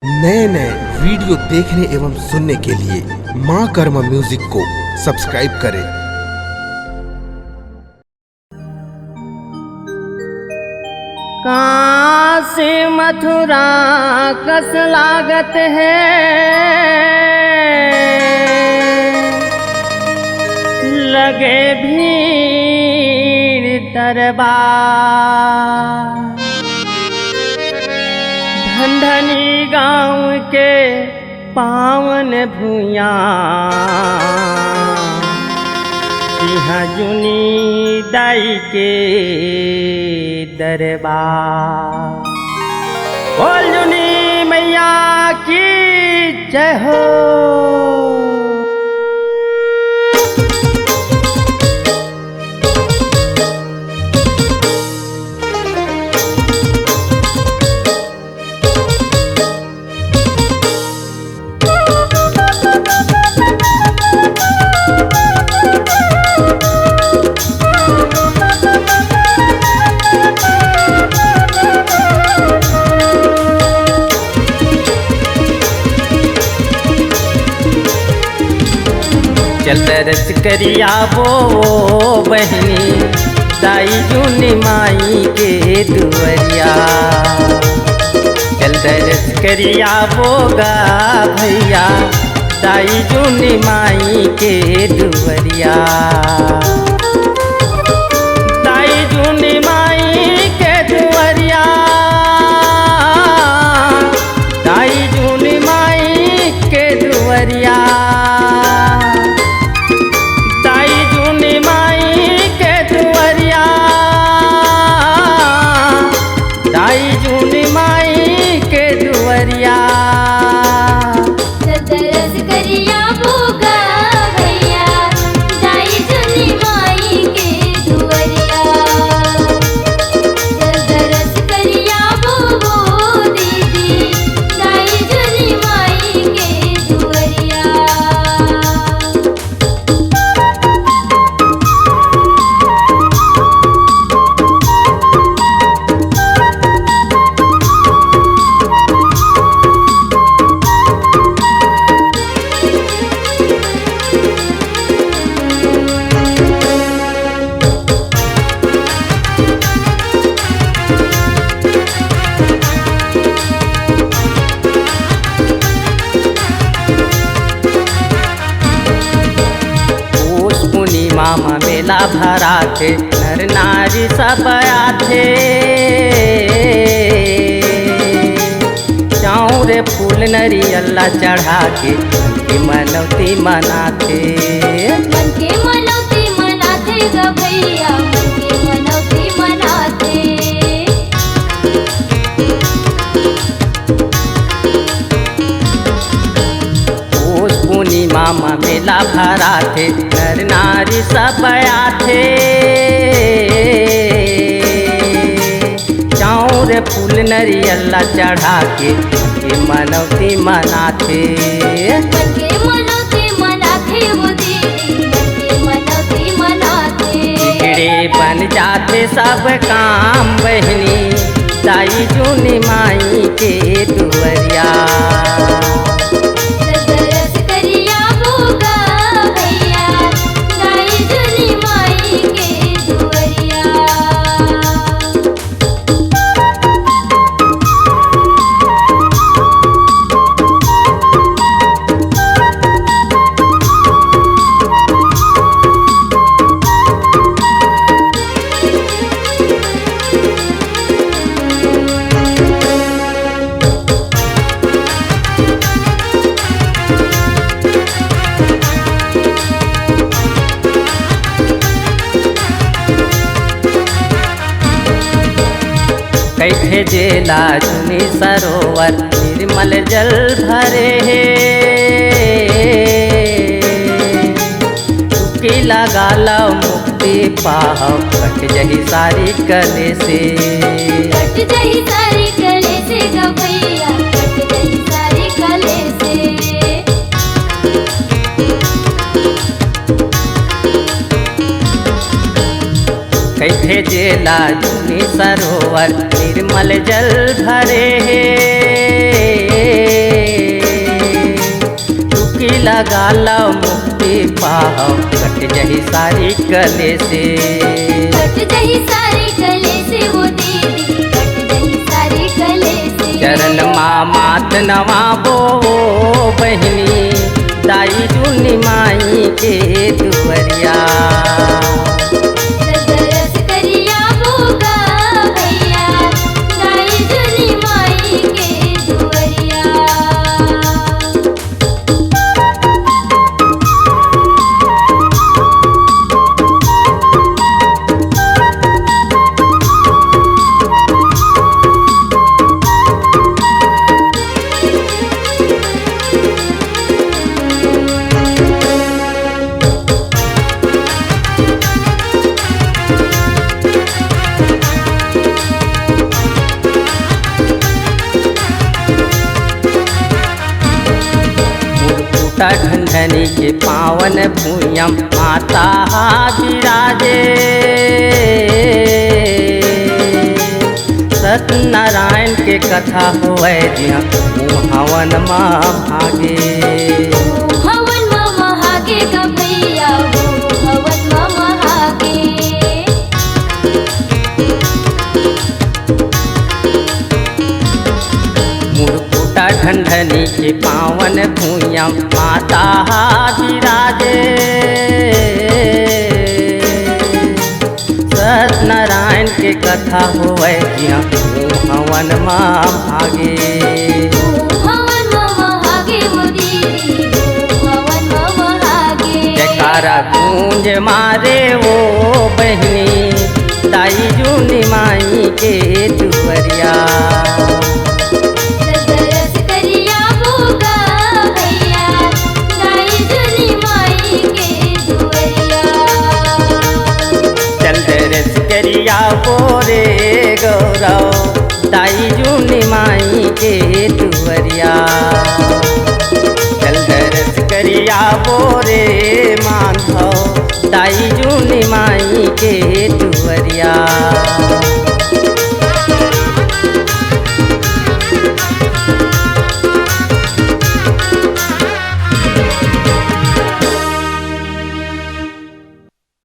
नए नए वीडियो देखने एवं सुनने के लिए माँ कर्मा म्यूजिक को सब्सक्राइब करें। काशी मथुरा कस लागत है, लगे भीड़ दरबार। ढंढनी गाँव के पावन भूया, सिंहजुनी दाई के दरबार। बोल जुनी मैया की जय हो। चल दरस करिया वो बहनी दाई जुनी माई के दुवरिया। चल दरस करिया वो गा भैया दाई जुनी माई के दुवरिया। दाई जुनी माई के दुवरिया, दाई जुनी माई के दुवरिया। मामा मेला भरा थे, नर नारी सब आथे। चाउर फूल नरियल्ला चढ़ा के मनौती मनाथे। मन के मनौती मनाथे ग भैया, मन के मनौती मनाथे। मामा मेला भरा थे, नर नारी सब आथे। चाउर फूल नरियल्ला चढ़ा के मनौती मनाथे। मन के मनौती मनाथे वो दीदी, मन के मनौती मनाथे। बिगड़े बन जाते सब काम बहनी दाई जुनी माई के दुवरिया। कैथे जेला जुनी सरोवर निर्मल जल भरे है। चुकी लगा लो मुक्ति पाहो, कट जही सारी कले से। कट जही सारी कले से ग भैया, कट जही सारी कले से। कैथे जेला जुनी सरोवर निर्मल जल भरे है। लगा ला मुक्ति पाओ कट जही सारी कले से। कट जही सारी कले से वो दीदी, कट जही सारी कले से। चरण मात नवाबो बहनी दाई जुनी माई के दुवरिया। दरस करिया बोगा भैया दाई जुनी माई के दुवरिया। ढंढनी के पावन भूयम माता विराजे। सत्यनारायण के कथा होए जिहाँ हवन माँ भागे। हवन मामा हागे गा भैया हो, हवन मामा हागे। मुरकुटा ढंढनी के पावन भूयम माता विराजे। सत्यनारायण के कथा होए जिहाँ हवन माँ भागे। हवन मामा हागे वो दीदी, हवन मामा हागे। जयकारा गूंज मारे वो बहनी दाई जुनी माई के दुवरिया। दरस करिया बोगा भैया दाई जुनी माई के दुवरिया। चल दरस करिया बोरे गौरव दाई जुनी माई के दुवरिया। चल दरस करिया बोरे माधव दाई जुनी माई के दुवरिया।